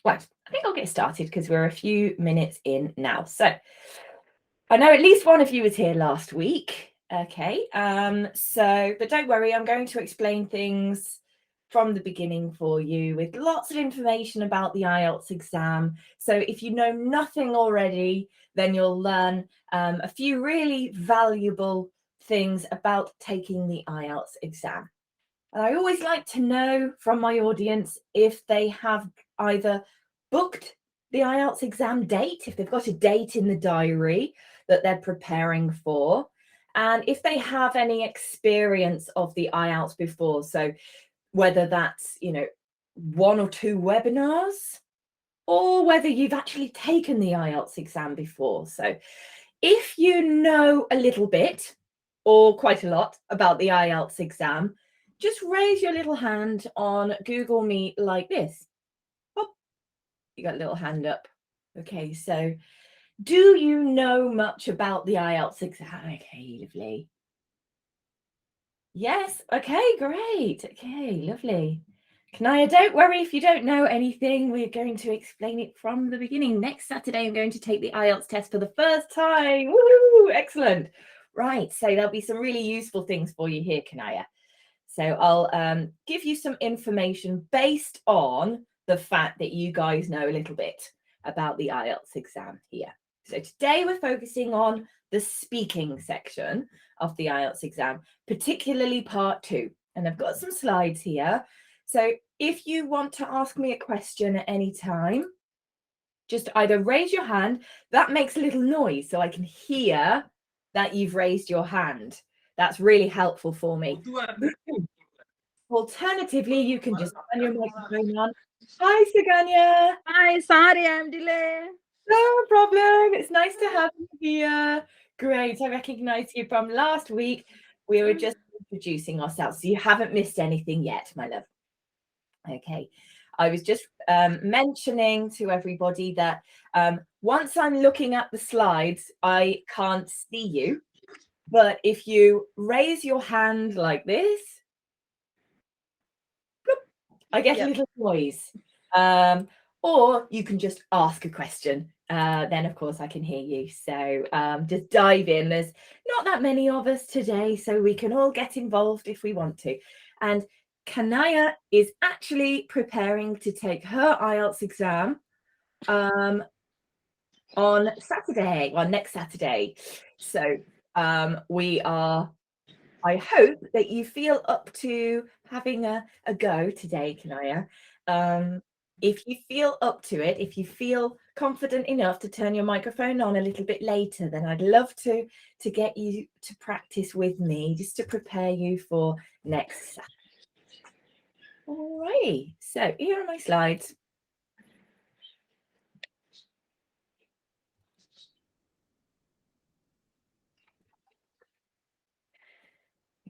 Right, I think I'll get started because we're a few minutes in now. So I know at least one of you was here last week. Okay, but don't worry, I'm going to explain things from the beginning for you with lots of information about the IELTS exam. So if you know nothing already, then you'll learn a few really valuable things about taking the IELTS exam. And I always like to know from my audience if they have either booked the IELTS exam date, if they've got a date in the diary that they're preparing for, and if they have any experience of the IELTS before. So whether that's, one or two webinars, or whether you've actually taken the IELTS exam before. So if you know a little bit or quite a lot about the IELTS exam, just raise your little hand on Google Meet like this. Oh, you got a little hand up. Okay, so do you know much about the IELTS exam? Okay, lovely. Yes, okay, great. Okay, lovely. Kanaya, don't worry if you don't know anything. We're going to explain it from the beginning. Next Saturday, I'm going to take the IELTS test for the first time. Woo! Excellent. Right, so there'll be some really useful things for you here, Kanaya. So I'll give you some information based on the fact that you guys know a little bit about the IELTS exam here. So today we're focusing on the speaking section of the IELTS exam, particularly part 2. And I've got some slides here. So if you want to ask me a question at any time, just either raise your hand. That makes a little noise so I can hear that you've raised your hand. That's really helpful for me. Alternatively, you can just turn your microphone on. Hi, Saganya. Hi, sorry, I'm delayed. No problem. It's nice to have you here. Great. I recognize you from last week. We were just introducing ourselves, so you haven't missed anything yet, my love. Okay. I was just mentioning to everybody that once I'm looking at the slides, I can't see you. But if you raise your hand like this, I get a little noise. Or you can just ask a question. Then, of course, I can hear you. So just dive in. There's not that many of us today, so we can all get involved if we want to. And Kanaya is actually preparing to take her IELTS exam on Saturday, well, next Saturday. So I hope that you feel up to having a go today, Kanaya. If you feel up to it, if you feel confident enough to turn your microphone on a little bit later, then I'd love to get you to practice with me, just to prepare you for next Saturday. All right, so here are my slides.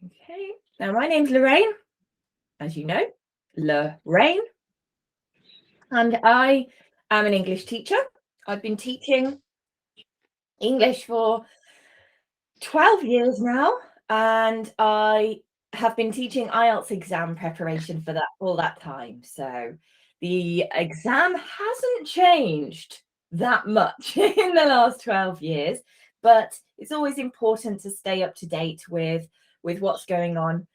Okay, now my name's Lorraine, as you know, Lorraine, and I am an English teacher. I've been teaching English for 12 years now, and I have been teaching IELTS exam preparation for all that time. So the exam hasn't changed that much in the last 12 years, but it's always important to stay up to date with what's going on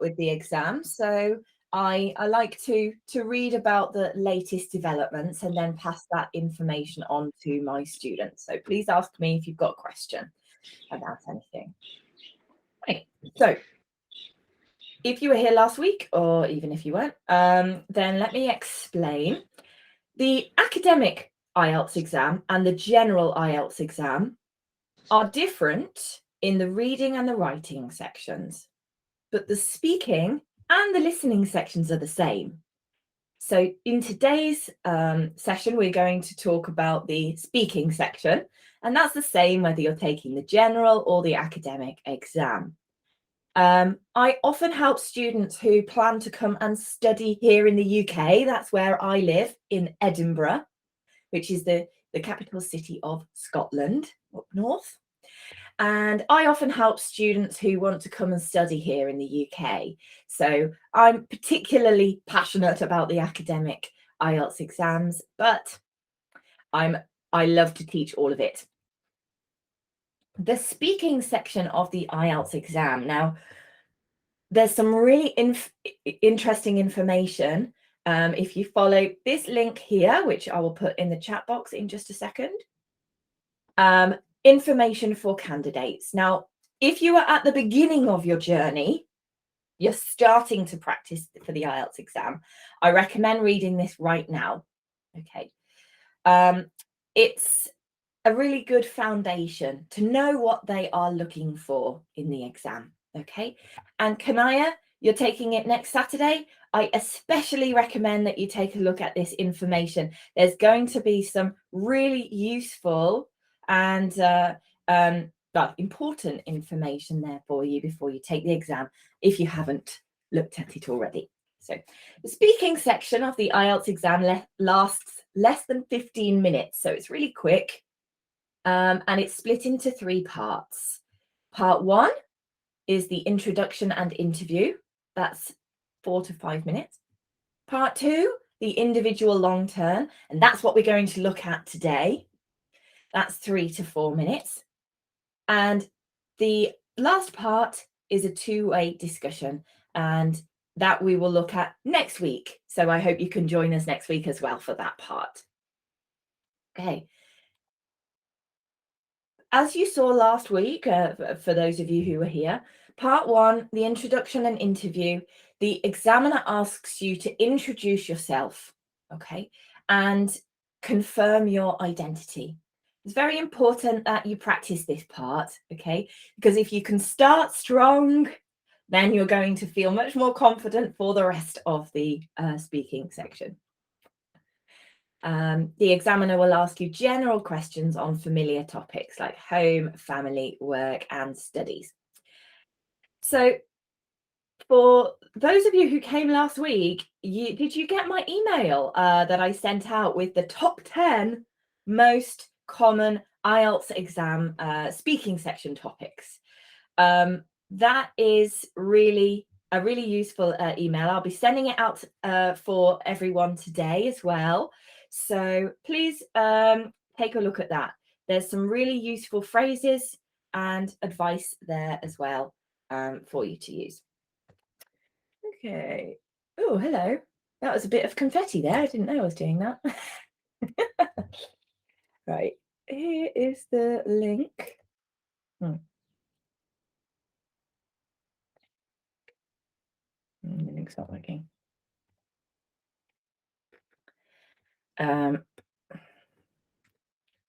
with the exam. So I like to read about the latest developments and then pass that information on to my students. So please ask me if you've got a question about anything. Right. So if you were here last week, or even if you weren't, then let me explain. The academic IELTS exam and the general IELTS exam are different in the reading and the writing sections, but the speaking and the listening sections are the same. So in today's session, we're going to talk about the speaking section, and that's the same whether you're taking the general or the academic exam. I often help students who plan to come and study here in the UK. That's where I live, in Edinburgh, which is the capital city of Scotland, up north. And I often help students who want to come and study here in the UK. So I'm particularly passionate about the academic IELTS exams, but I love to teach all of it. The speaking section of the IELTS exam. Now, there's some really interesting information. If you follow this link here, which I will put in the chat box in just a second, information for candidates. Now, if you are at the beginning of your journey, you're starting to practice for the IELTS exam, I recommend reading this right now. Okay. It's a really good foundation to know what they are looking for in the exam. Okay. And Kanaya, you're taking it next Saturday. I especially recommend that you take a look at this information. There's going to be some really useful and important information there for you before you take the exam, if you haven't looked at it already. So the speaking section of the IELTS exam lasts less than 15 minutes. So it's really quick. And it's split into 3 parts. Part 1 is the introduction and interview. That's 4 to 5 minutes. Part 2, the individual long term. And that's what we're going to look at today. That's 3 to 4 minutes. And the last part is a 2-way discussion. And that we will look at next week. So I hope you can join us next week as well for that part. Okay. As you saw last week, for those of you who were here, part 1, the introduction and interview, the examiner asks you to introduce yourself, okay, and confirm your identity. It's very important that you practice this part, okay, because if you can start strong, then you're going to feel much more confident for the rest of the speaking section. The examiner will ask you general questions on familiar topics like home, family, work, and studies. So for those of you who came last week, did you get my email that I sent out with the top 10 most common IELTS exam speaking section topics? That is really a really useful email. I'll be sending it out for everyone today as well. So please take a look at that. There's some really useful phrases and advice there as well for you to use. Okay. Oh, hello. That was a bit of confetti there. I didn't know I was doing that. Right. Here is the link. The link's not working. I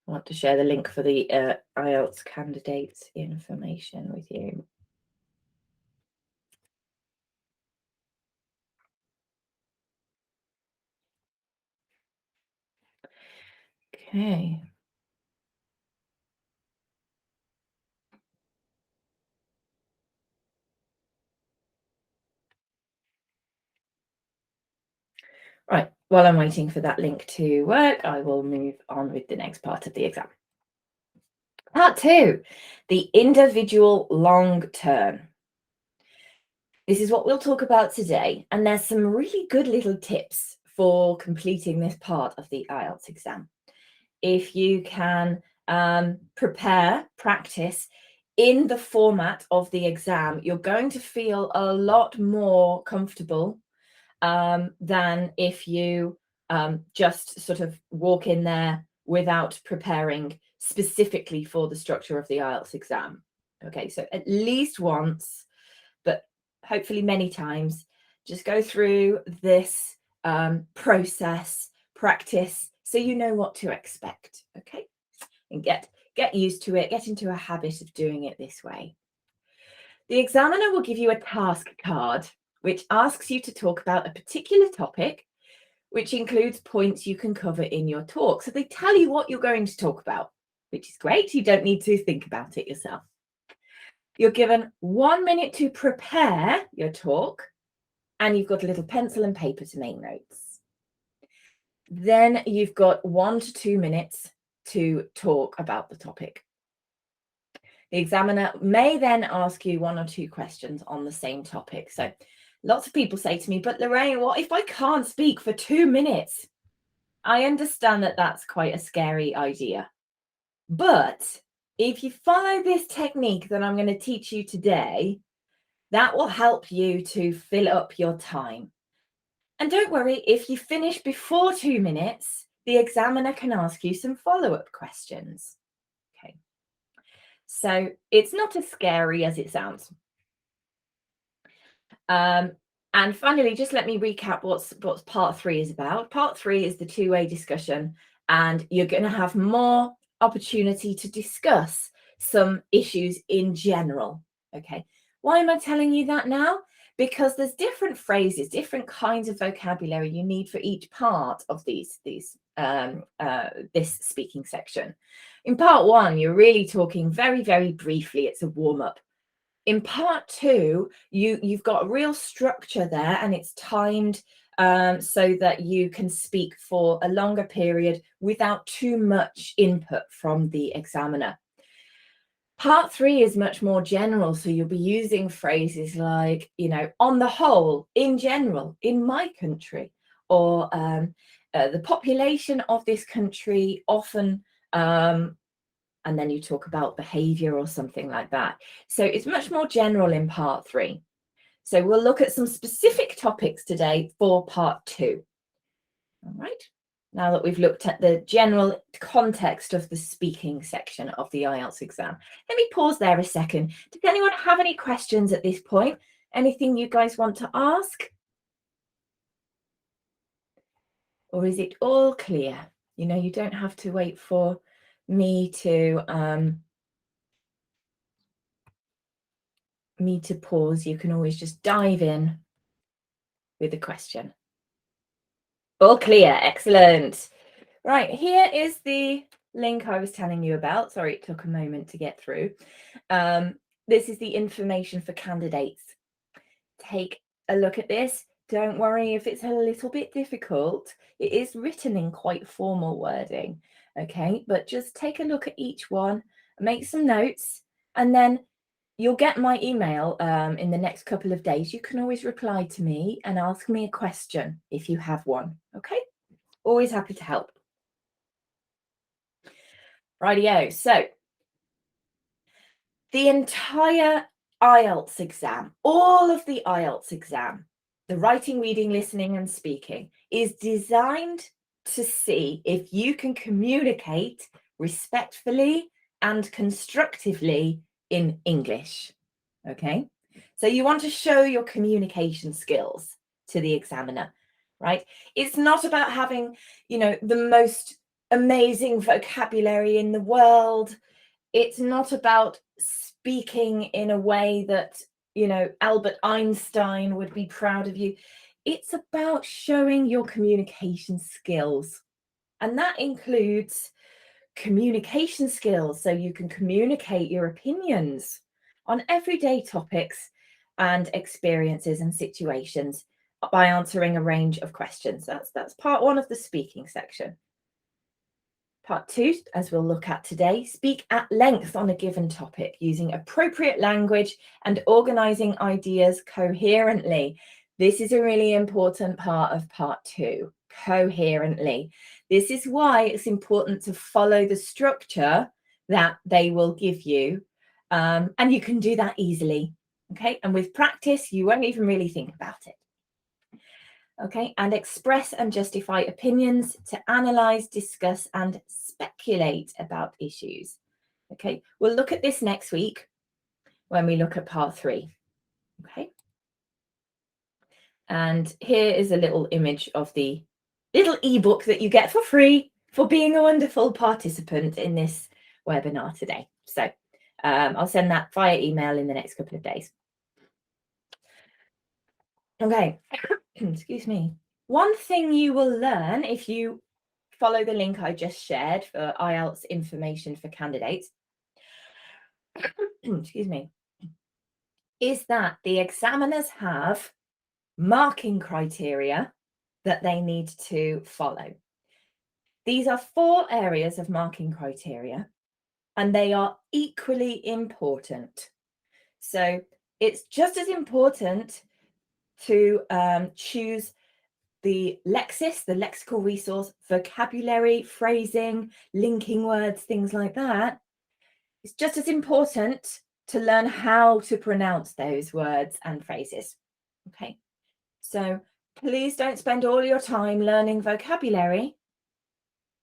want to share the link for the IELTS candidates information with you. Okay. Right. While I'm waiting for that link to work, I will move on with the next part of the exam. Part 2, the individual long term. This is what we'll talk about today, and there's some really good little tips for completing this part of the IELTS exam. If you can practice in the format of the exam, you're going to feel a lot more comfortable than if you just sort of walk in there without preparing specifically for the structure of the IELTS exam. Okay, so at least once, but hopefully many times, just go through this process, practice, so you know what to expect, okay? And get used to it, get into a habit of doing it this way. The examiner will give you a task card, which asks you to talk about a particular topic, which includes points you can cover in your talk. So they tell you what you're going to talk about, which is great. You don't need to think about it yourself. You're given 1 minute to prepare your talk, and you've got a little pencil and paper to make notes. Then you've got 1 to 2 minutes to talk about the topic. The examiner may then ask you 1 or 2 questions on the same topic. So lots of people say to me, but Lorraine, what if I can't speak for 2 minutes? I understand that that's quite a scary idea. But if you follow this technique that I'm going to teach you today, that will help you to fill up your time. And don't worry, if you finish before 2 minutes, the examiner can ask you some follow-up questions. Okay. So it's not as scary as it sounds. And finally, just let me recap what's part 3 is about. Part 3 is the two-way discussion, and you're going to have more opportunity to discuss some issues in general. Okay. Why am I telling you that now? Because there's different phrases, different kinds of vocabulary you need for each part of this speaking section. In part 1, you're really talking very, very briefly. It's a warm-up. In part 2, you've got a real structure there, and it's timed so that you can speak for a longer period without too much input from the examiner. Part 3 is much more general, so you'll be using phrases like, on the whole, in general, in my country, or the population of this country often, and then you talk about behavior or something like that. So it's much more general in part 3. So we'll look at some specific topics today for part 2. All right. Now that we've looked at the general context of the speaking section of the IELTS exam, let me pause there a second. Does anyone have any questions at this point? Anything you guys want to ask? Or is it all clear? You don't have to wait for me to pause. You can always just dive in with a question. All clear. Excellent. Right, here is the link I was telling you about. Sorry, it took a moment to get through. This is the information for candidates. Take a look at this. Don't worry if it's a little bit difficult. It is written in quite formal wording, okay? But just take a look at each one, make some notes, and then you'll get my email in the next couple of days. You can always reply to me and ask me a question if you have one, okay? Always happy to help. Rightio. So the entire IELTS exam, all of the IELTS exam, the writing, reading, listening, and speaking is designed to see if you can communicate respectfully and constructively in English. Okay, so you want to show your communication skills to the examiner, right? It's not about having, the most amazing vocabulary in the world. It's not about speaking in a way that, Albert Einstein would be proud of you. It's about showing your communication skills. And that includes communication skills, so you can communicate your opinions on everyday topics and experiences and situations by answering a range of questions. That's part 1 of the speaking section. Part 2, as we'll look at today, speak at length on a given topic using appropriate language and organizing ideas coherently. This is a really important part of part 2, coherently. This is why it's important to follow the structure that they will give you. And you can do that easily. Okay. And with practice, you won't even really think about it. Okay, and express and justify opinions, to analyze, discuss, and speculate about issues. Okay, we'll look at this next week when we look at part 3. Okay, and here is a little image of the little ebook that you get for free for being a wonderful participant in this webinar today. So I'll send that via email in the next couple of days. Okay, excuse me. One thing you will learn if you follow the link I just shared for IELTS information for candidates, excuse me, is that the examiners have marking criteria that they need to follow. These are 4 areas of marking criteria, and they are equally important. So it's just as important to choose the Lexis, the lexical resource, vocabulary, phrasing, linking words, things like that, it's just as important to learn how to pronounce those words and phrases. Okay, so please don't spend all your time learning vocabulary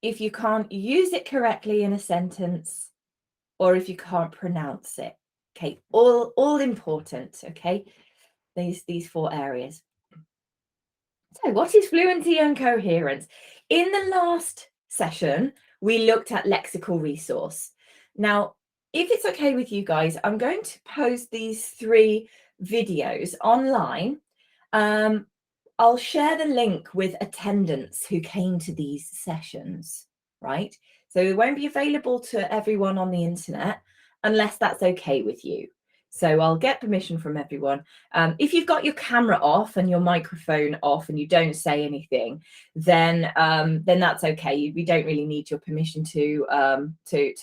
if you can't use it correctly in a sentence or if you can't pronounce it. Okay, all important. Okay, these 4 areas. So what is fluency and coherence? In the last session, we looked at lexical resource. Now, if it's okay with you guys, I'm going to post these 3 videos online. I'll share the link with attendants who came to these sessions, right? So it won't be available to everyone on the internet unless that's okay with you. So I'll get permission from everyone. If you've got your camera off and your microphone off and you don't say anything, then that's okay. We don't really need your permission to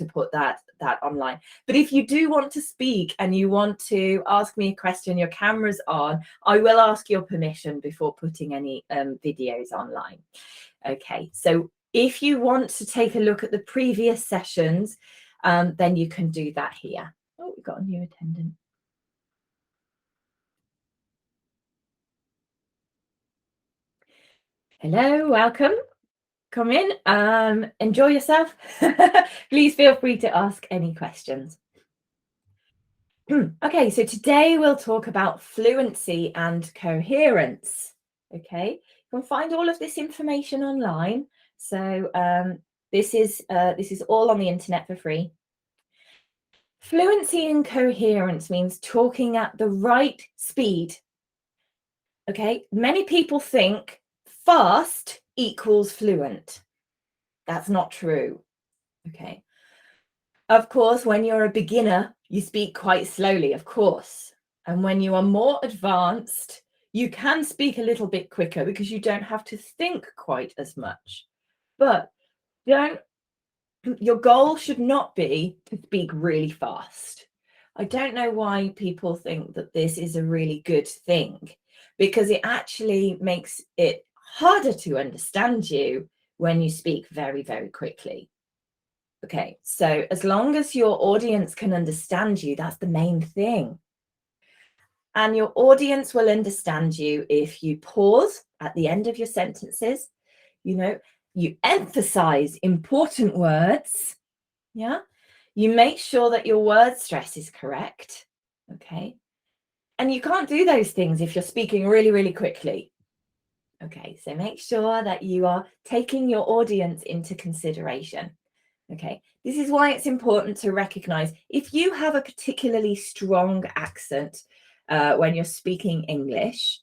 put that online. But if you do want to speak and you want to ask me a question, your camera's on, I will ask your permission before putting any videos online. Okay, so if you want to take a look at the previous sessions, then you can do that here. Oh, we've got a new attendant. Hello, welcome. Come in, enjoy yourself. Please feel free to ask any questions. Okay, so today we'll talk about fluency and coherence. Okay, you can find all of this information online. So this is all on the internet for free. Fluency and coherence means talking at the right speed. Okay, many people think fast equals fluent. That's not true. Okay. Of course, when you're a beginner, you speak quite slowly, of course. And when you are more advanced, you can speak a little bit quicker because you don't have to think quite as much. But your goal should not be to speak really fast. I don't know why people think that this is a really good thing, because it actually makes it harder to understand you when you speak very, very quickly. Okay, so as long as your audience can understand you, that's the main thing. And your audience will understand you if you pause at the end of your sentences, you emphasize important words, yeah? You make sure that your word stress is correct, okay? And you can't do those things if you're speaking really, really quickly. Okay, so make sure that you are taking your audience into consideration. Okay, this is why it's important to recognize if you have a particularly strong accent when you're speaking English,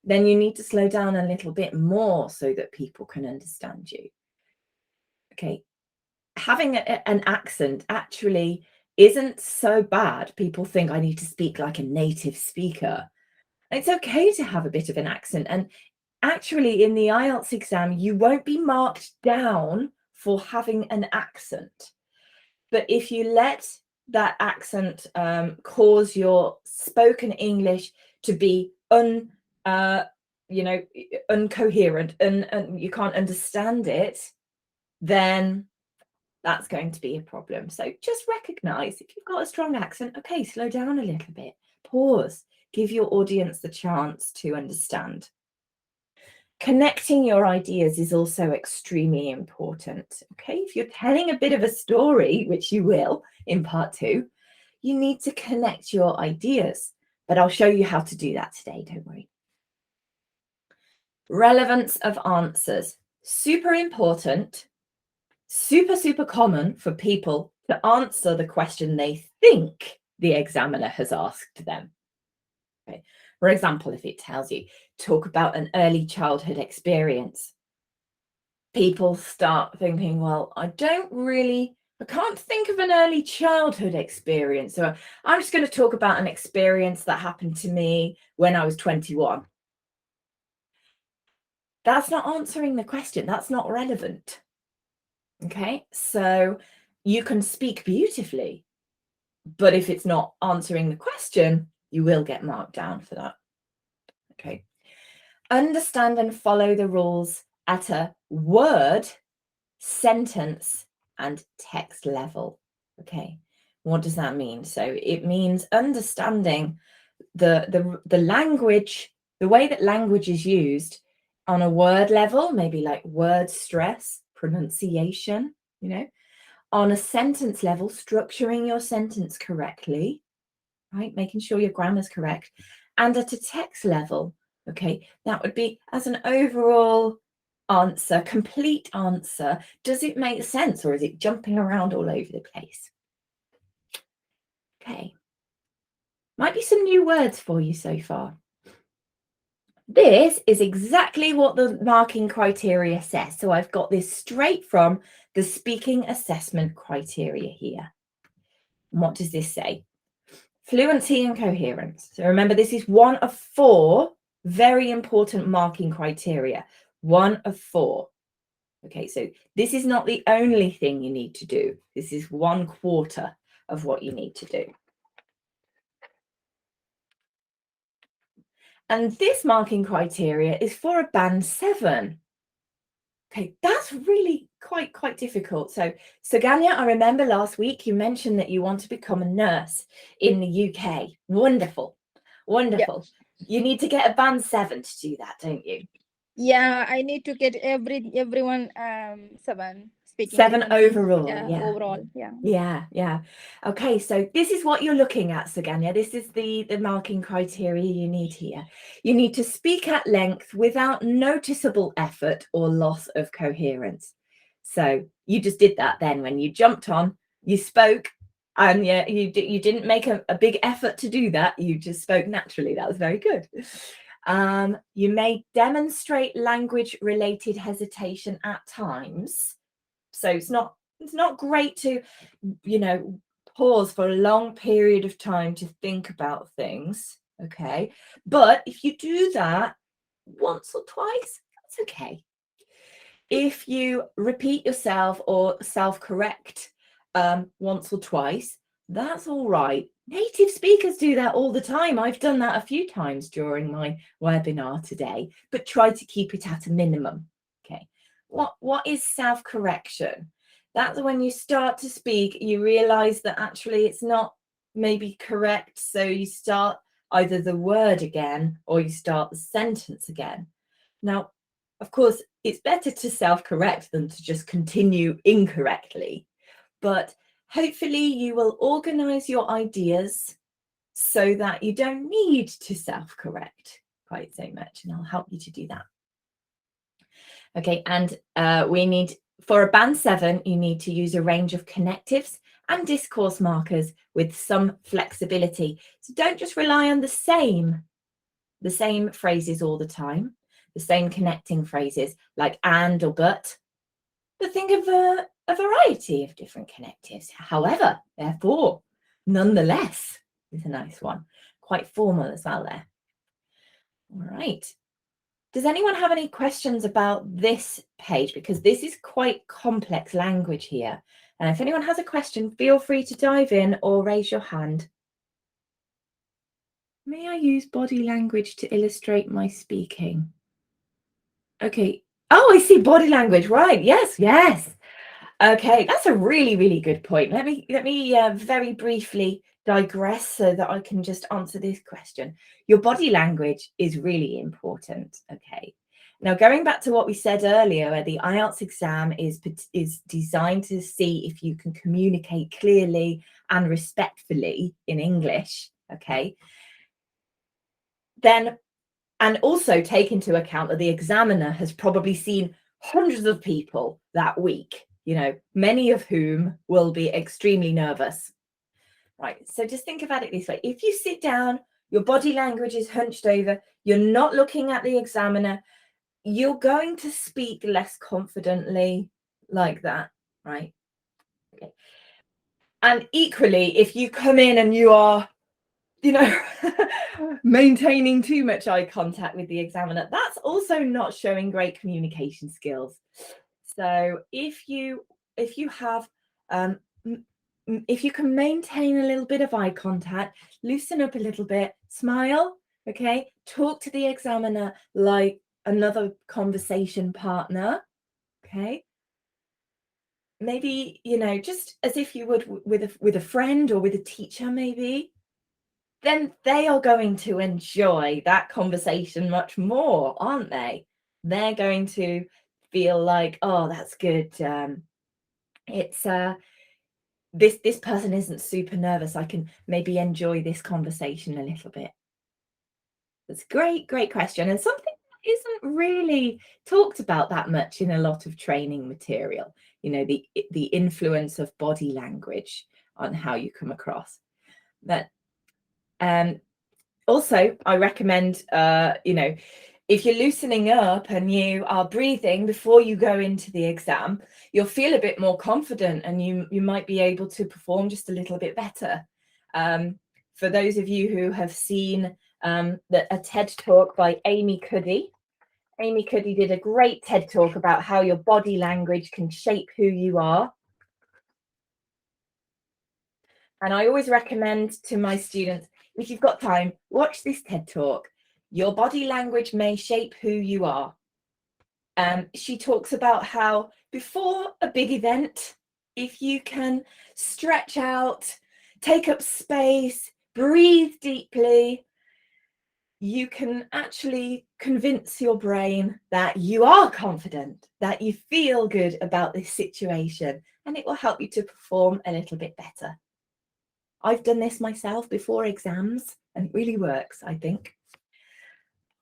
then you need to slow down a little bit more so that people can understand you. Okay, having an accent actually isn't so bad. People think I need to speak like a native speaker. It's okay to have a bit of an accent. And actually, in the IELTS exam, you won't be marked down for having an accent. But if you let that accent cause your spoken English to be incoherent and you can't understand it, then that's going to be a problem. So just recognize if you've got a strong accent, okay, slow down a little bit, pause, give your audience the chance to understand. Connecting your ideas is also extremely important. Okay, if you're telling a bit of a story, which you will in part 2, you need to connect your ideas. But I'll show you how to do that today, don't worry. Relevance of answers. Super important, super common for people to answer the question they think the examiner has asked them. Okay. For example, if it tells you, talk about an early childhood experience, people start thinking, well, I can't think of an early childhood experience. So I'm just going to talk about an experience that happened to me when I was 21. That's not answering the question. That's not relevant. Okay, so you can speak beautifully, but if it's not answering the question, you will get marked down for that. Okay. understand and follow the rules at a word, sentence, and text level. Okay, what does that mean? So it means understanding the language, the way that language is used on a word level, maybe like word stress, pronunciation, you know, on a sentence level, structuring your sentence correctly, right? Making sure your grammar's correct. And at a text level, okay, that would be as an overall answer, complete answer. Does it make sense, or is it jumping around all over the place? Okay. Might be some new words for you so far. This is exactly what the marking criteria says. So I've got this straight from the speaking assessment criteria here. And what does this say? Fluency and coherence. So remember, this is one of 4 very important marking criteria. 1 of 4. Okay, so this is not the only thing you need to do. This is 1/4 of what you need to do. And this marking criteria is for a band 7. Okay, that's really quite difficult. So Ganya, I remember last week you mentioned that you want to become a nurse in the UK. Wonderful. Wonderful. Yeah. You need to get a band 7 to do that, don't you? Yeah, I need to get everyone 7 speaking. 7 overall. Yeah, overall. Yeah. Yeah. Okay, so this is what you're looking at, Suganya. This is the marking criteria you need here. You need to speak at length without noticeable effort or loss of coherence. So you just did that then when you jumped on, you spoke, and yeah, you didn't make a big effort to do that. You just spoke naturally. That was very good. You may demonstrate language-related hesitation at times. So it's not great to, you know, pause for a long period of time to think about things. Okay, but if you do that once or twice, that's okay. If you repeat yourself or self-correct once or twice, that's all right. Native speakers do that all the time. I've done that a few times during my webinar today, but try to keep it at a minimum. Okay. What is self-correction? That's when you start to speak, you realize that actually it's not maybe correct. So you start either the word again or you start the sentence again. Now, of course, it's better to self-correct than to just continue incorrectly. But hopefully you will organize your ideas so that you don't need to self-correct quite so much. And I'll help you to do that. Okay, and we need, for a band 7, you need to use a range of connectives and discourse markers with some flexibility. So don't just rely on the same phrases all the time, the same connecting phrases like and or but think of a variety of different connectives. However, therefore, nonetheless is a nice one. Quite formal as well there. All right. Does anyone have any questions about this page? Because this is quite complex language here. And if anyone has a question, feel free to dive in or raise your hand. May I use body language to illustrate my speaking? Okay. Oh, I see body language. Right. Yes. Okay, that's a really good point. Let me very briefly digress so that I can just answer this question. Your body language is really important. Okay. Now, going back to what we said earlier, where the IELTS exam is designed to see if you can communicate clearly and respectfully in English. Okay. Then, and also take into account that the examiner has probably seen hundreds of people that week, you know, many of whom will be extremely nervous. Right, so just think about it this way. If you sit down, your body language is hunched over, you're not looking at the examiner, you're going to speak less confidently like that, right? Okay. And equally, if you come in and you are, you know, maintaining too much eye contact with the examiner, that's also not showing great communication skills. So if you have if you can maintain a little bit of eye contact, loosen up a little bit, smile, Okay, talk to the examiner like another conversation partner. Okay, maybe, you know, just as if you would with a friend or with a teacher, maybe. Then they are going to enjoy that conversation much more, aren't they? They're going to feel like, oh, that's good. It's this person isn't super nervous. I can maybe enjoy this conversation a little bit. That's a great question, and something that isn't really talked about that much in a lot of training material. You know, the influence of body language on how you come across. But also, I recommend, you know, if you're loosening up and you are breathing before you go into the exam, you'll feel a bit more confident and you might be able to perform just a little bit better. For those of you who have seen a TED talk by Amy Cuddy did a great TED talk about how your body language can shape who you are. And I always recommend to my students, if you've got time, watch this TED talk. Your body language may shape who you are. She talks about how before a big event, if you can stretch out, take up space, breathe deeply, you can actually convince your brain that you are confident, that you feel good about this situation, and it will help you to perform a little bit better. I've done this myself before exams, and it really works, I think.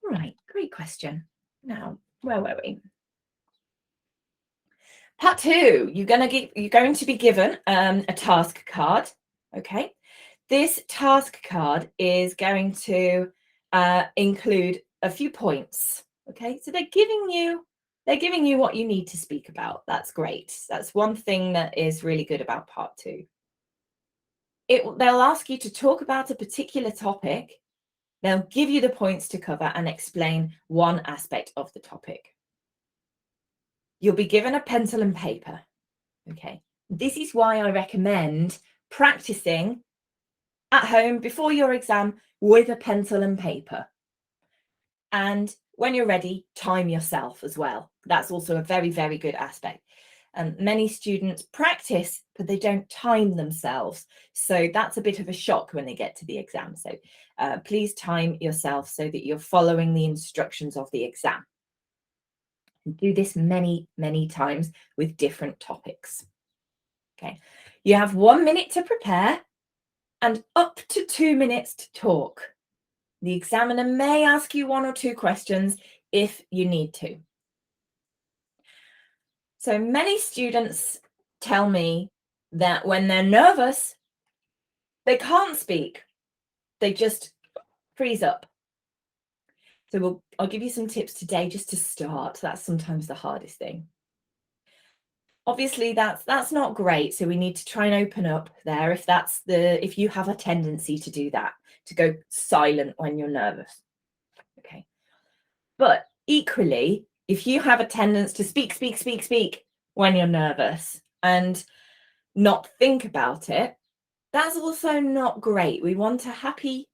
All right, great question. Now, where were we? Part 2, you're going to be given a task card. Okay, this task card is going to include a few points. Okay, so they're giving you what you need to speak about. That's great. That's one thing that is really good about part 2. They'll ask you to talk about a particular topic. They'll give you the points to cover and explain one aspect of the topic. You'll be given a pencil and paper. Okay, this is why I recommend practicing at home before your exam with a pencil and paper. And when you're ready, time yourself as well. That's also a very, very good aspect. Many students practice, but they don't time themselves. So that's a bit of a shock when they get to the exam. So please time yourself so that you're following the instructions of the exam. Do this many, many times with different topics. Okay, you have 1 minute to prepare and up to 2 minutes to talk. The examiner may ask you 1 or 2 questions if you need to. So many students tell me that when they're nervous, they can't speak. They just freeze up. So I'll give you some tips today just to start. That's sometimes the hardest thing. Obviously, that's not great. So we need to try and open up there if you have a tendency to do that, to go silent when you're nervous. Okay. But equally, if you have a tendency to speak when you're nervous and not think about it, that's also not great. We want a happy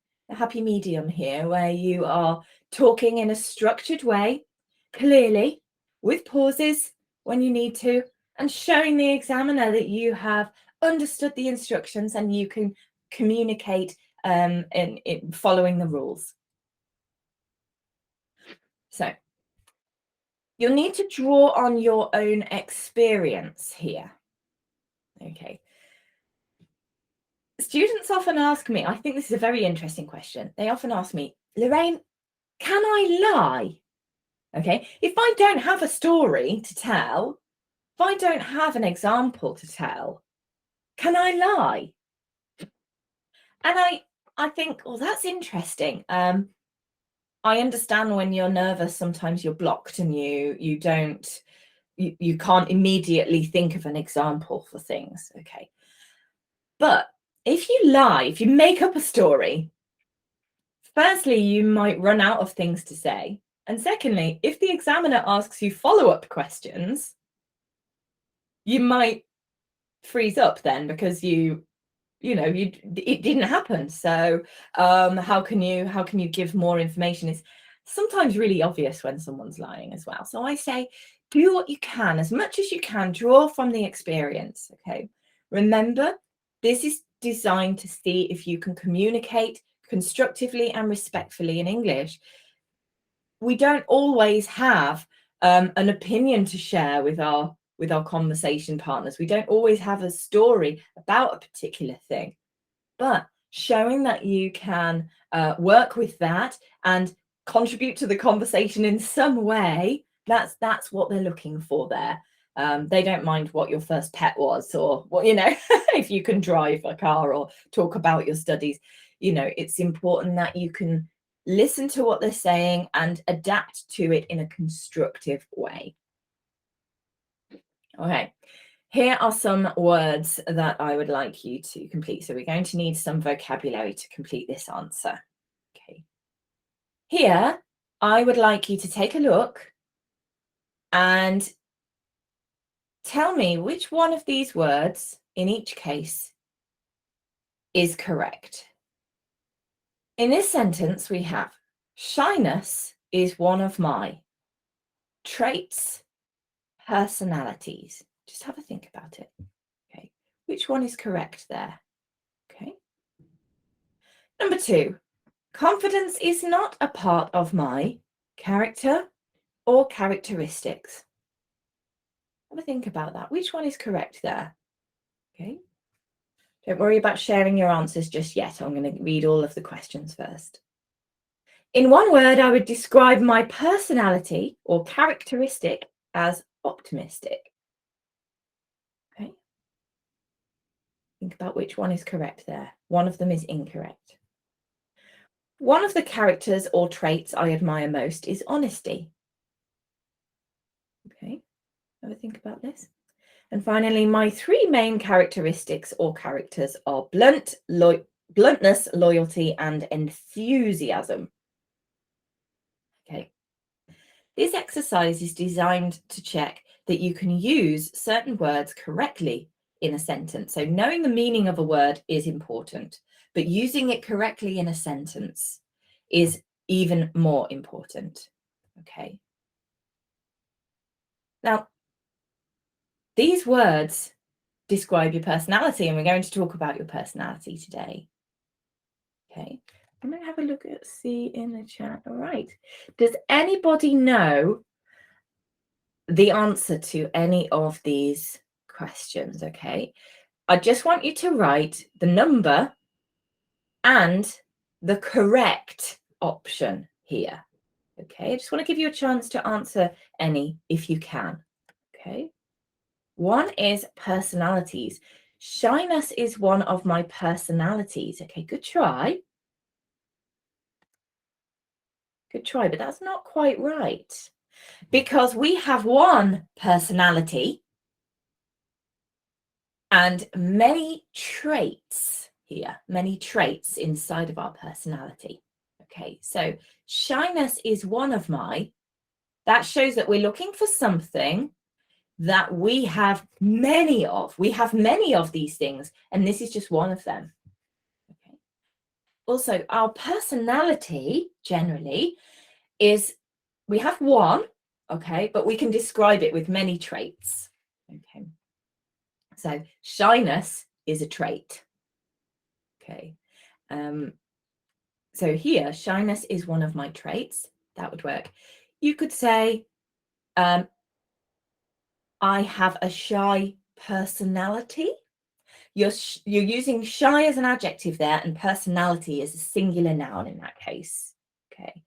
medium here where you are talking in a structured way, clearly, with pauses when you need to, and showing the examiner that you have understood the instructions and you can communicate in following the rules. So you'll need to draw on your own experience here. Okay. Students often ask me, I think this is a very interesting question. They often ask me, Lorraine, can I lie? Okay, if I don't have a story to tell, if I don't have an example to tell, can I lie? And I think, well, that's interesting. I understand when you're nervous, sometimes you're blocked and you can't immediately think of an example for things. Okay, but if you lie, if you make up a story, firstly, you might run out of things to say. And secondly, if the examiner asks you follow-up questions, you might freeze up then because you it didn't happen. So how can you give more information? It's sometimes really obvious when someone's lying as well. So I say, do what you can, as much as you can, draw from the experience. Okay. Remember, this is designed to see if you can communicate constructively and respectfully in English. We don't always have an opinion to share with our conversation partners. We don't always have a story about a particular thing, but showing that you can work with that and contribute to the conversation in some way, that's what they're looking for there. They don't mind what your first pet was, or what, if you can drive a car or talk about your studies. It's important that you can listen to what they're saying and adapt to it in a constructive way. Okay, here are some words that I would like you to complete. So we're going to need some vocabulary to complete this answer. Okay. Here, I would like you to take a look and tell me which one of these words in each case is correct. In this sentence, we have shyness is one of my traits, personalities. Just have a think about it. Okay, which one is correct there? Okay. Number 2, confidence is not a part of my character or characteristics. Have a think about that. Which one is correct there? Okay. Don't worry about sharing your answers just yet. I'm going to read all of the questions first. In one word, I would describe my personality or characteristic as optimistic. Okay. Think about which one is correct there. One of them is incorrect. One of the characters or traits I admire most is honesty. Okay. Have a think about this. And finally, my 3 main characteristics or characters are bluntness, loyalty, and enthusiasm. Okay. This exercise is designed to check that you can use certain words correctly in a sentence. So knowing the meaning of a word is important, but using it correctly in a sentence is even more important. Okay. Now, these words describe your personality, and we're going to talk about your personality today. Okay, I'm going to have a look at see in the chat. All right. Does anybody know the answer to any of these questions? Okay, I just want you to write the number and the correct option here. Okay, I just want to give you a chance to answer any if you can. Okay. One is personalities. Shyness is one of my personalities. Okay, good try. Good try, but that's not quite right. Because we have one personality and many traits here, many traits inside of our personality. Okay, so shyness is one of my, that shows that we're looking for something that we have many of. We have many of these things, and this is just one of them. Okay. Also, our personality generally is, we have one, okay, but we can describe it with many traits. Okay. So shyness is a trait. Okay. So here, shyness is one of my traits. That would work. You could say, I have a shy personality. You're using shy as an adjective there, and personality is a singular noun in that case. Okay.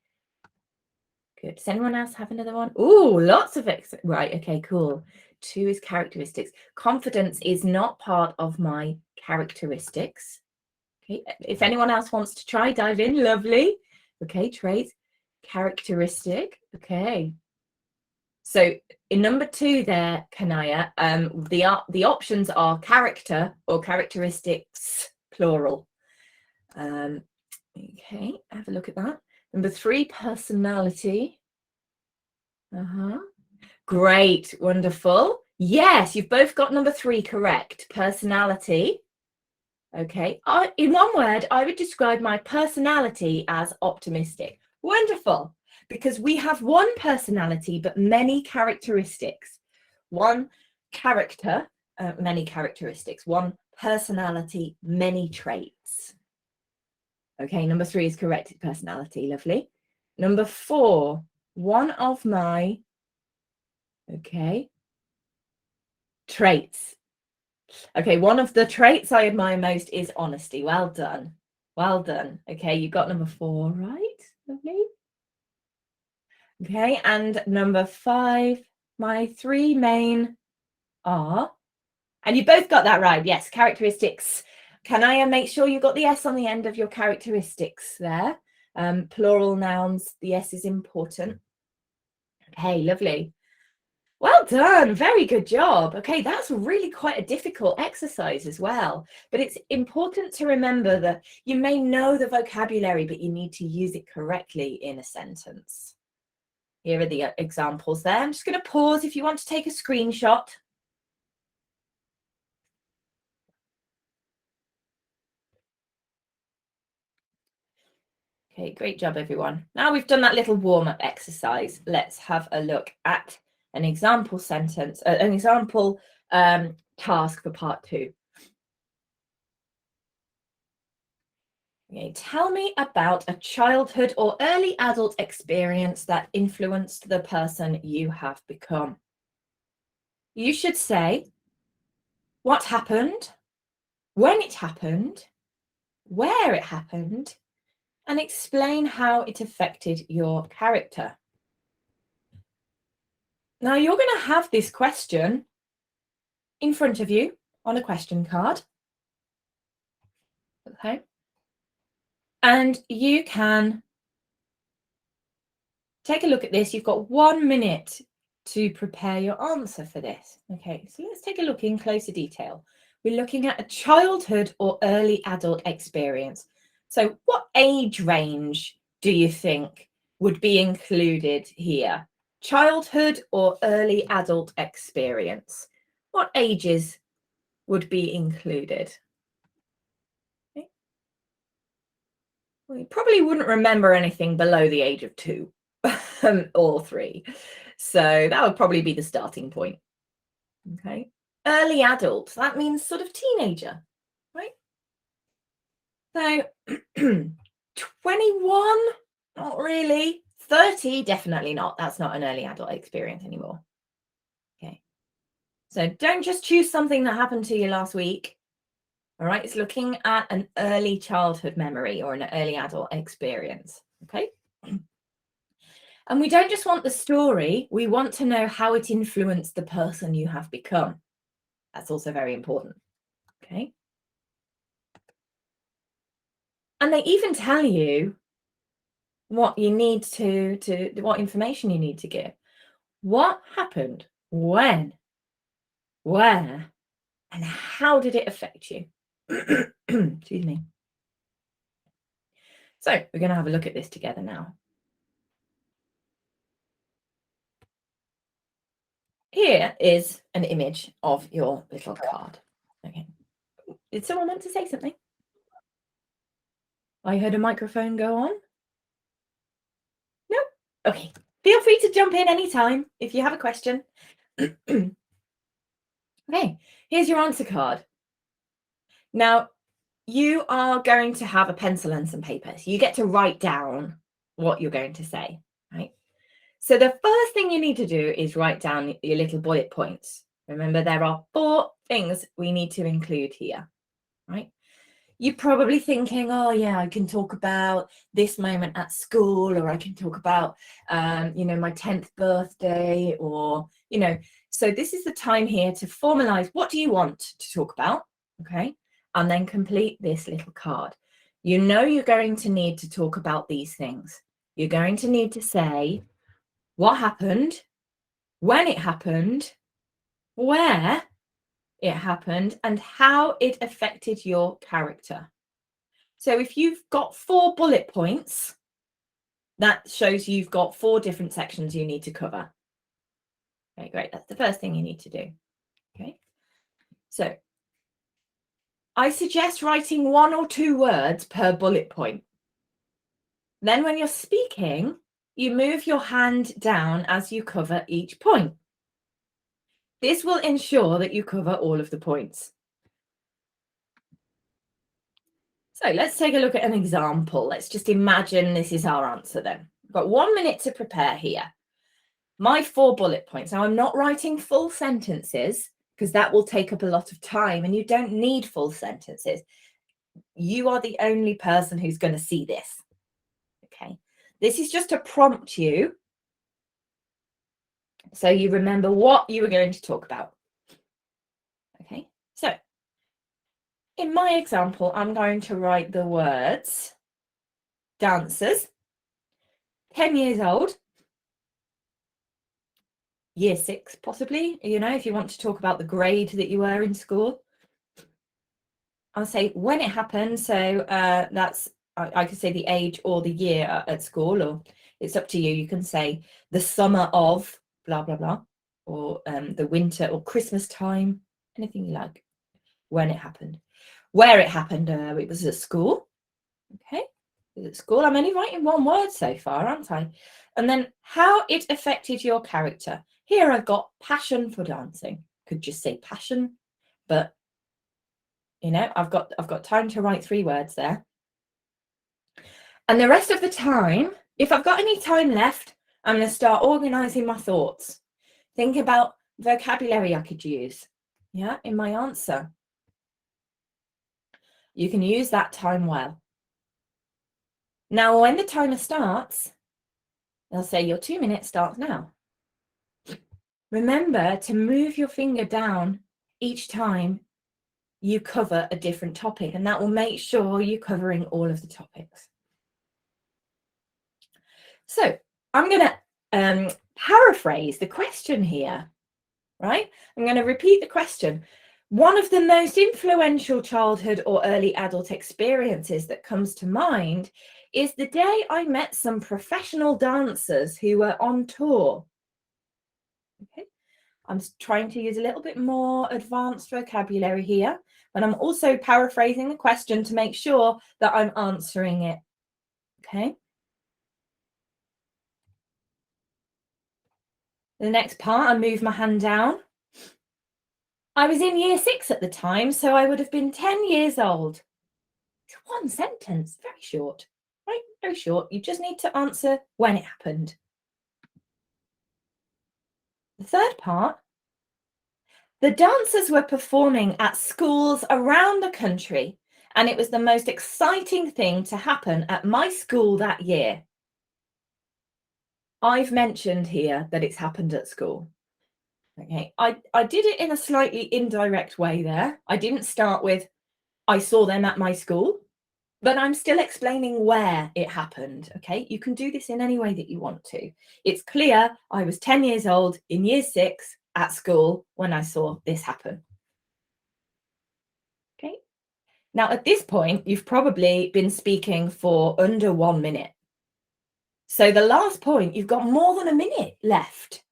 Good. Does anyone else have another one? Oh, lots of it. Right. Okay, cool. 2 is characteristics. Confidence is not part of my characteristics. Okay. If anyone else wants to try, dive in. Lovely. Okay, traits. Characteristic. Okay. So in number 2 there, Kanaya, the options are character or characteristics, plural. Okay, have a look at that. Number 3, personality. Great, wonderful. Yes, you've both got number 3 correct. Personality. Okay, in one word, I would describe my personality as optimistic. Wonderful, because we have one personality, but many characteristics. One character, many characteristics. One personality, many traits. Okay, number 3 is correct, personality, lovely. Number 4, one of my, okay, traits. Okay, one of the traits I admire most is honesty. Well done. Well done. Okay, you got number 4 right. Lovely. Okay, and number 5, my 3 main are, and you both got that right. Yes, characteristics. Can I make sure you got the S on the end of your characteristics there? Plural nouns, the S is important. Okay, lovely. Well done. Very good job. Okay, that's really quite a difficult exercise as well. But it's important to remember that you may know the vocabulary, but you need to use it correctly in a sentence. Here are the examples there. I'm just going to pause if you want to take a screenshot. Okay, great job, everyone. Now we've done that little warm-up exercise, let's have a look at an example sentence, an example task for part 2. Okay, tell me about a childhood or early adult experience that influenced the person you have become. You should say what happened, when it happened, where it happened, and explain how it affected your character. Now you're going to have this question in front of you on a question card. Okay. And you can take a look at this. You've got 1 minute to prepare your answer for this. Okay, so let's take a look in closer detail. We're looking at a childhood or early adult experience. So what age range do you think would be included here? Childhood or early adult experience? What ages would be included? Okay. Well, you probably wouldn't remember anything below the age of 2 or 3. So that would probably be the starting point. Okay. Early adult, that means sort of teenager, right? So 21, not really. 30, definitely not. That's not an early adult experience anymore. Okay. So don't just choose something that happened to you last week. All right. It's looking at an early childhood memory or an early adult experience. Okay. And we don't just want the story, we want to know how it influenced the person you have become. That's also very important. Okay. And they even tell you what you need to what information you need to give. What happened, when, where, and how did it affect you? Excuse me. So we're going to have a look at this together now. Here is an image of your little card. Okay. Did someone want to say something? I heard a microphone go on. No? Okay. Feel free to jump in anytime if you have a question. Okay, here's your answer card. Now, you are going to have a pencil and some paper. So you get to write down what you're going to say, right? So the first thing you need to do is write down your little bullet points. Remember, there are 4 things we need to include here, right? You're probably thinking, oh yeah, I can talk about this moment at school, or I can talk about, my 10th birthday, or, so this is the time here to formalize what do you want to talk about, okay? And then complete this little card. You know you're going to need to talk about these things. You're going to need to say what happened, when it happened, where it happened, and how it affected your character. So if you've got 4 bullet points, that shows you've got 4 different sections you need to cover. Okay, great. That's the first thing you need to do. Okay. So I suggest writing 1 or 2 words per bullet point. Then when you're speaking, you move your hand down as you cover each point. This will ensure that you cover all of the points. So let's take a look at an example. Let's just imagine this is our answer then. I've got 1 minute to prepare here. My 4 bullet points. Now I'm not writing full sentences because that will take up a lot of time and you don't need full sentences. You are the only person who's going to see this. Okay. This is just to prompt you so you remember what you were going to talk about. Okay. So in my example, I'm going to write the words dancers, 10 years old, year 6 possibly, you know, if you want to talk about the grade that you were in school. I'll say when it happened, so that's, I could say the age or the year at school, or it's up to you. You can say the summer of blah, blah, blah, or the winter or Christmas time, anything you like, when it happened. Where it happened, it was at school, okay? It was at school. I'm only writing 1 word so far, aren't I? And then how it affected your character. Here I've got passion for dancing. Could just say passion, but you know, I've got time to write 3 words there. And the rest of the time, if I've got any time left, I'm going to start organizing my thoughts. Think about vocabulary I could use, yeah, in my answer. You can use that time well. Now, when the timer starts, they'll say your 2 minutes starts now. Remember to move your finger down each time you cover a different topic, and that will make sure you're covering all of the topics. So I'm going to paraphrase the question here, right? I'm going to repeat the question. One of the most influential childhood or early adult experiences that comes to mind is the day I met some professional dancers who were on tour. Okay. I'm trying to use a little bit more advanced vocabulary here, but I'm also paraphrasing the question to make sure that I'm answering it. Okay. The next part, I move my hand down. I was in year 6 at the time, so I would have been 10 years old. It's 1 sentence, very short, right? Very short. You just need to answer when it happened. The third part, the dancers were performing at schools around the country, and it was the most exciting thing to happen at my school that year. I've mentioned here that it's happened at school. Okay, I did it in a slightly indirect way there. I didn't start with, I saw them at my school, but I'm still explaining where it happened. Okay, you can do this in any way that you want to. It's clear I was 10 years old in year 6 at school when I saw this happen. Okay, now at this point, you've probably been speaking for under 1 minute. So the last point, you've got more than a minute left.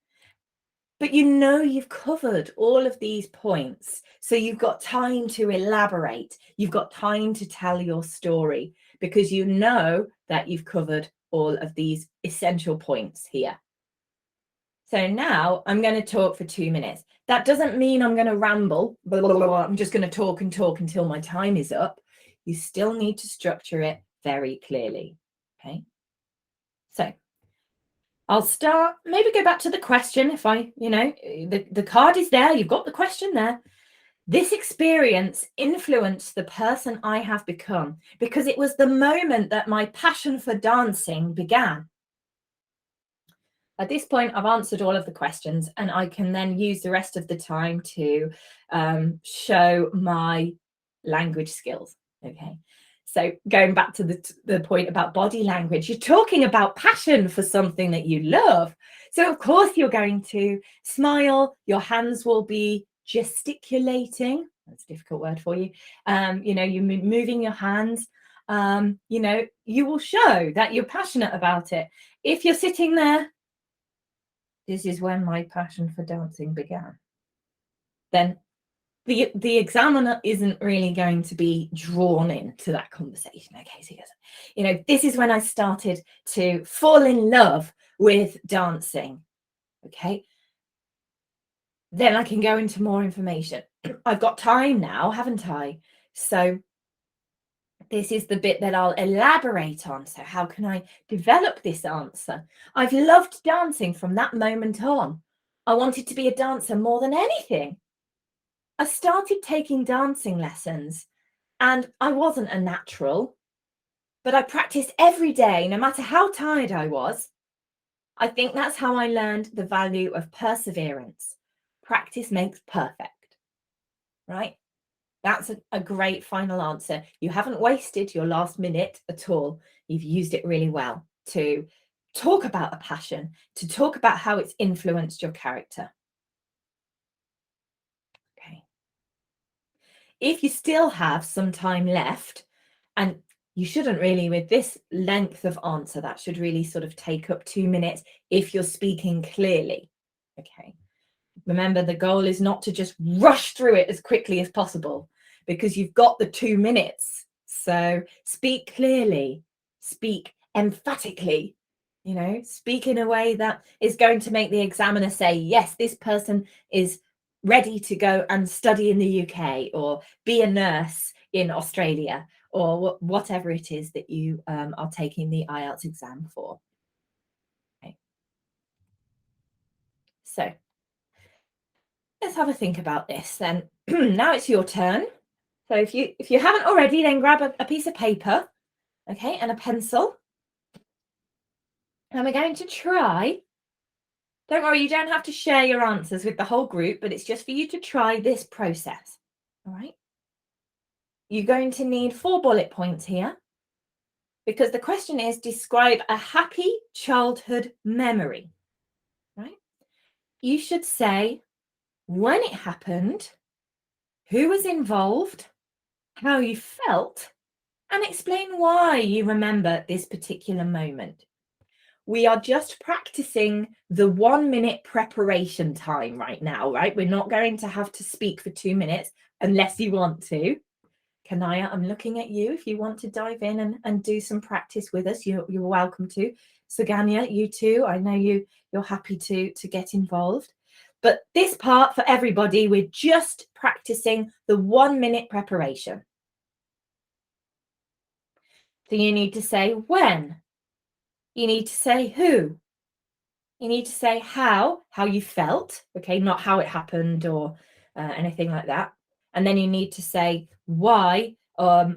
But you know you've covered all of these points. So you've got time to elaborate. You've got time to tell your story because you know that you've covered all of these essential points here. So now I'm going to talk for 2 minutes. That doesn't mean I'm going to ramble. Blah, blah, blah, blah. I'm just going to talk and talk until my time is up. You still need to structure it very clearly. Okay. So I'll start, maybe go back to the question if I, you know, the card is there, you've got the question there. This experience influenced the person I have become because it was the moment that my passion for dancing began. At this point, I've answered all of the questions and I can then use the rest of the time to show my language skills. Okay. So going back to the point about body language, you're talking about passion for something that you love. So of course you're going to smile, your hands will be gesticulating. That's a difficult word for you. You know, you're moving your hands. You know, you will show that you're passionate about it. If you're sitting there, this is when my passion for dancing began. Then the examiner isn't really going to be drawn into that conversation. Okay, so he goes, you know, this is when I started to fall in love with dancing. Okay, then I can go into more information. I've got time now, haven't I? So this is the bit that I'll elaborate on. So how can I develop this answer? I've loved dancing from that moment on. I wanted to be a dancer more than anything. I started taking dancing lessons and I wasn't a natural, but I practiced every day, no matter how tired I was. I think that's how I learned the value of perseverance. Practice makes perfect, right? That's a great final answer. You haven't wasted your last minute at all. You've used it really well to talk about a passion, to talk about how it's influenced your character. Okay. If you still have some time left, and you shouldn't really with this length of answer, that should really sort of take up 2 minutes if you're speaking clearly. Okay. Remember, the goal is not to just rush through it as quickly as possible because you've got the 2 minutes. So speak clearly, speak emphatically, you know, speak in a way that is going to make the examiner say, yes, this person is ready to go and study in the UK or be a nurse in Australia or whatever it is that you are taking the IELTS exam for. Okay. So let's have a think about this then. Now it's your turn. So if you haven't already, then grab a piece of paper, okay, and a pencil. And we're going to try. Don't worry, you don't have to share your answers with the whole group, but it's just for you to try this process. All right. You're going to need 4 bullet points here because the question is describe a happy childhood memory. Right? You should say when it happened, who was involved, how you felt, and explain why you remember this particular moment. We are just practicing the 1 minute preparation time right now, right? We're not going to have to speak for 2 minutes unless you want to. Kanaya, I'm looking at you. If you want to dive in and do some practice with us, you're welcome to. Saganya, you too. I know you're happy to get involved. But this part for everybody, we're just practicing the 1 minute preparation. So you need to say when. You need to say who. You need to say how you felt, okay, not how it happened or anything like that. And then you need to say why, you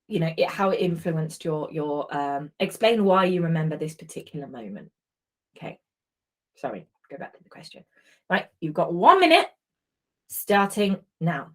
know, how it influenced your explain why you remember this particular moment. Okay, sorry, go back to the question. Right, you've got 1 minute starting now.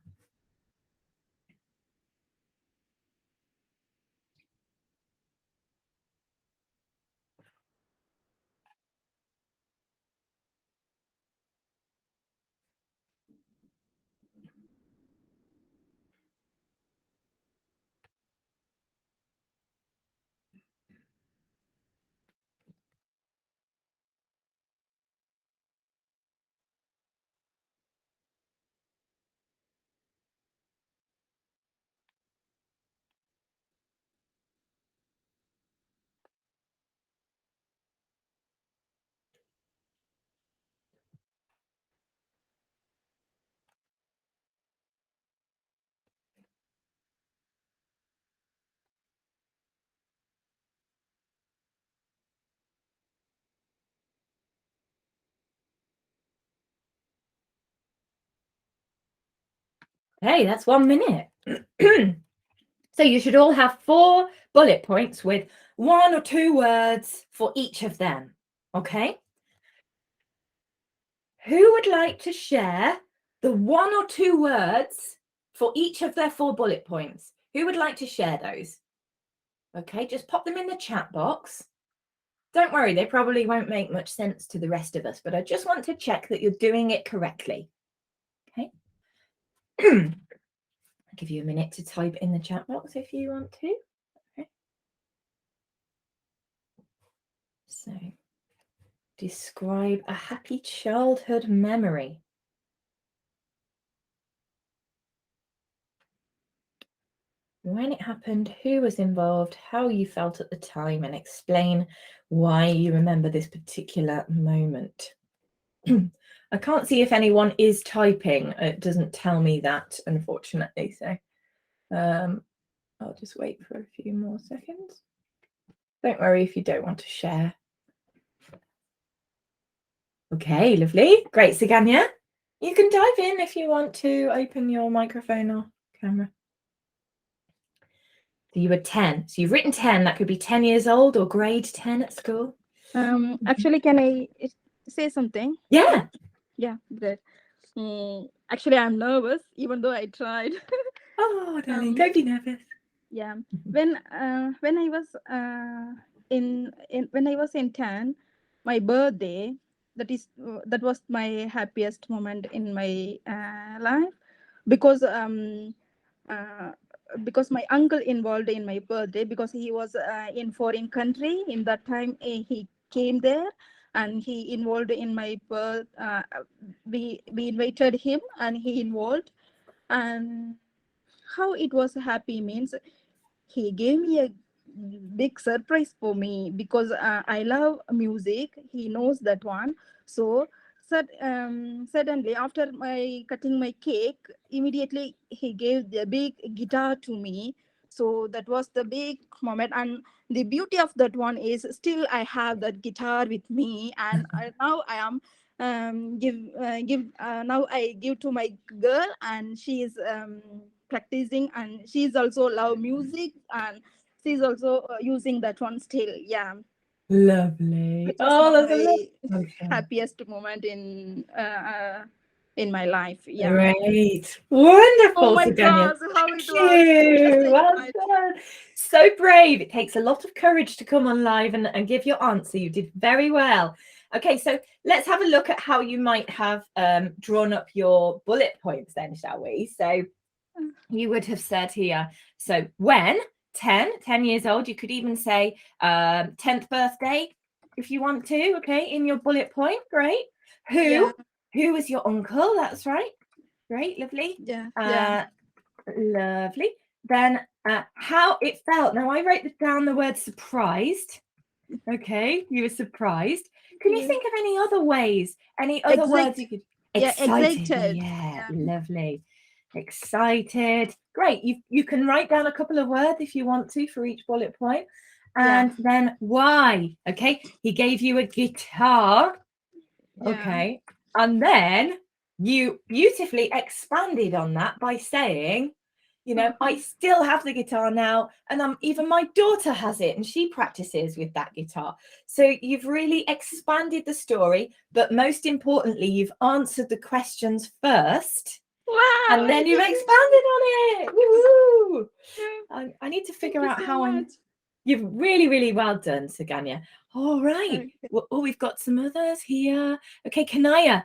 Hey, that's 1 minute. So you should all have 4 bullet points with 1 or 2 words for each of them. Okay. Who would like to share the 1 or 2 words for each of their 4 bullet points? Who would like to share those? Okay, just pop them in the chat box. Don't worry, they probably won't make much sense to the rest of us, but I just want to check that you're doing it correctly. Okay. I'll give you a minute to type in the chat box if you want to. Okay. So, describe a happy childhood memory. when it happened, who was involved, how you felt at the time, and explain why you remember this particular moment. I can't see if anyone is typing. It doesn't tell me that, unfortunately. So I'll just wait for a few more seconds. Don't worry if you don't want to share. Okay, lovely. Great, Siganya. You can dive in if you want to open your microphone or camera. So you were 10. So you've written 10. That could be 10 years old or grade 10 at school. Actually, can I say something? Yeah. Yeah, great. Actually, I'm nervous, even though I tried. Oh, darling, don't be nervous. Yeah, when I was when I was in 10, my birthday, that was my happiest moment in my life, because my uncle involved in my birthday, because he was in foreign country in that time. He came there and he involved in my birth. We invited him and he involved. And how it was happy means, he gave me a big surprise for me, because I love music. He knows that one. So suddenly, after my cutting my cake, immediately he gave the big guitar to me. So that was the big moment. And the beauty of that one is, still I have that guitar with me, and now I am now I give to my girl, and she is practicing, and she's also love music, and she's also using that one still. Yeah, Lovely. that was Oh, that's my lovely. happiest moment in my life. Yeah. Great. Wonderful, Oh my Suganya. gosh, how Thank it was. you. Just Well enjoyed. done. So brave. It takes a lot of courage to come on live and give your answer. You did very well. Okay, so let's have a look at how you might have drawn up your bullet points then, shall we? So you would have said here, so when 10 years old, you could even say 10th birthday if you want to, okay, in your bullet point. Great. Yeah. Who was your uncle? That's right. Great, lovely. Yeah. Lovely. Then how it felt. Now I wrote down the word surprised. Okay, you were surprised. Can you think of any other ways? Any other words you could? Excited. Yeah, lovely. Excited. Great. You can write down a couple of words if you want to for each bullet point. And then why? Okay. He gave you a guitar. Okay. And then you beautifully expanded on that by saying, I still have the guitar now, and even my daughter has it, and she practices with that guitar. So you've really expanded the story, but most importantly, you've answered the questions first. Wow. And then you've expanded on it. Woo-hoo! I need to figure out how You've really, really well done, Suganya. All right. Okay. Well, we've got some others here. Okay, Kanaya,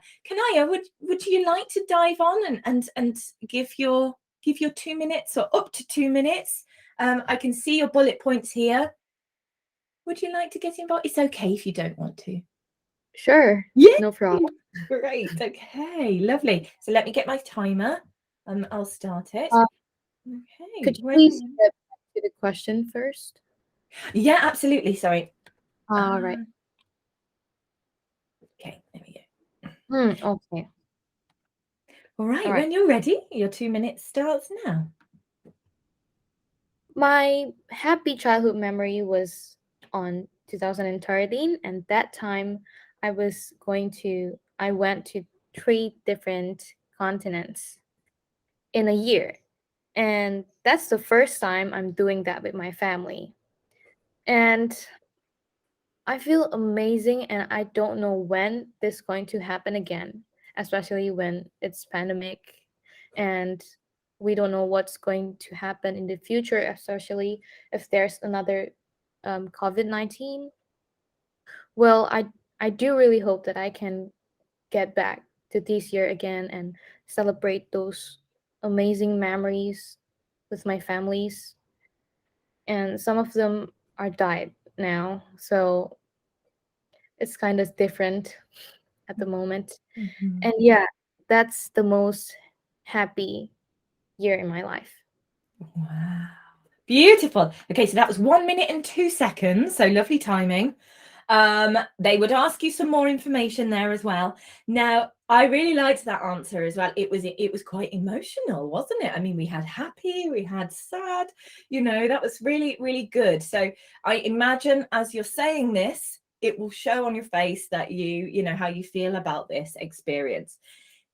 would you like to dive on and give your 2 minutes or up to 2 minutes? I can see your bullet points here. Would you like to get involved? It's okay if you don't want to. Sure. Yeah. No problem. Great. Okay, lovely. So let me get my timer. I'll start it. Okay. Could you please get back to the question first? Yeah, absolutely. Sorry. All right. Okay, there we go. Okay. All right, when you're ready, your 2 minutes starts now. My happy childhood memory was on 2013, and that time I went to 3 different continents in a year. And that's the first time I'm doing that with my family. And I feel amazing, and I don't know when this is going to happen again, especially when it's pandemic and we don't know what's going to happen in the future, especially if there's another COVID-19. Well, I do really hope that I can get back to this year again and celebrate those amazing memories with my families. And some of them are died now, so it's kind of different at the moment. And yeah, that's the most happy year in my life. Wow. Beautiful. Okay, so that was 1 minute and 2 seconds. So lovely timing. They would ask you some more information there as well. Now, I really liked that answer as well. It was quite emotional, wasn't it? I mean, we had happy, we had sad, you know, that was really, really good. So I imagine as you're saying this, it will show on your face that you know, how you feel about this experience.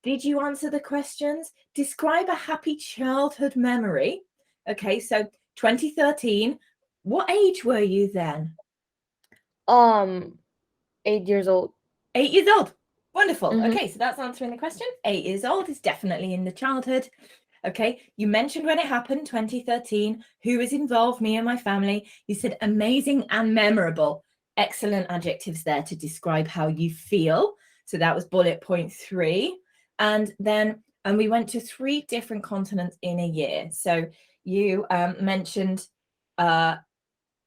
Did you answer the questions? Describe a happy childhood memory. Okay, so 2013, what age were you then? 8 years old. 8 years old. Wonderful. Mhm. Okay, so that's answering the question. 8 years old is definitely in the childhood. Okay, you mentioned when it happened, 2013. Who was involved? Me and my family. You said amazing and memorable. Excellent adjectives there to describe how you feel. So that was bullet point 3. And we went to 3 different continents in a year. So you mentioned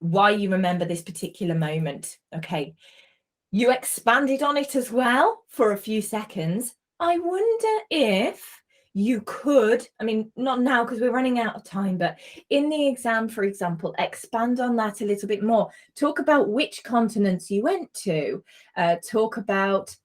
why you remember this particular moment. Okay. You expanded on it as well for a few seconds. I wonder if you could, I mean, not now because we're running out of time, but in the exam, for example, expand on that a little bit more. Talk about which continents you went to. Talk about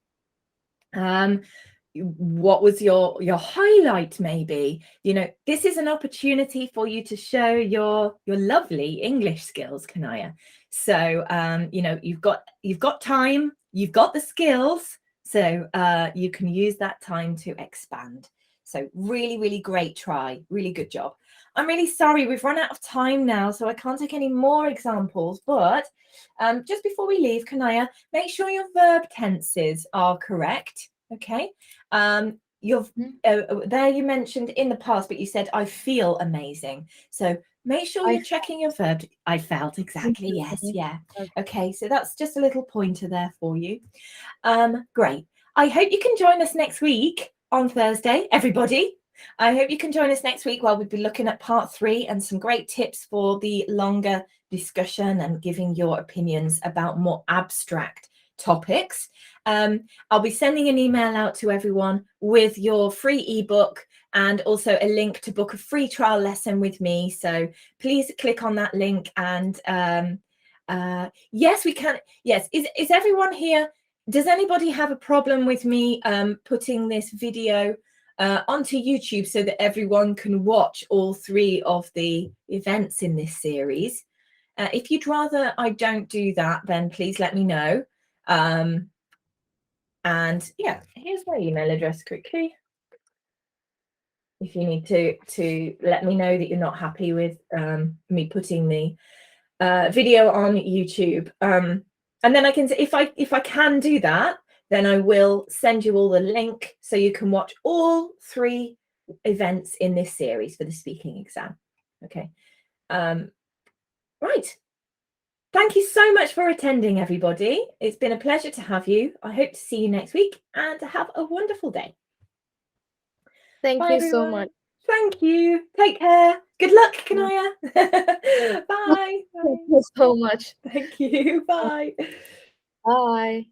what was your highlight, maybe. You know, this is an opportunity for you to show your lovely English skills, Kanaya. So you know, you've got time, you've got the skills, so you can use that time to expand. So really, really great try. Really good job. I'm really sorry we've run out of time now, so I can't take any more examples, but just before we leave, Kanaya, make sure your verb tenses are correct. Okay. There you mentioned in the past, but you said I feel amazing. So make sure you're checking your verb. I felt, exactly. Yes. Yeah. Okay. So that's just a little pointer there for you. Great. I hope you can join us next week on Thursday, everybody. I hope you can join us next week while we'll be looking at part 3 and some great tips for the longer discussion and giving your opinions about more abstract topics. I'll be sending an email out to everyone with your free ebook and also a link to book a free trial lesson with me. So please click on that link. And yes, we can. Yes, is everyone here? Does anybody have a problem with me putting this video onto YouTube so that everyone can watch all 3 of the events in this series? If you'd rather I don't do that, then please let me know. And yeah, here's my email address quickly. If you need to let me know that you're not happy with me putting the video on YouTube. And then I can, if I can do that, then I will send you all the link so you can watch all 3 events in this series for the speaking exam. Okay. Right. Thank you so much for attending, everybody. It's been a pleasure to have you. I hope to see you next week and have a wonderful day. Thank Bye, you so everyone. much. Thank you. Take care. Good luck, Kanaya. Bye. Thank you so much. Thank you. Bye. Bye.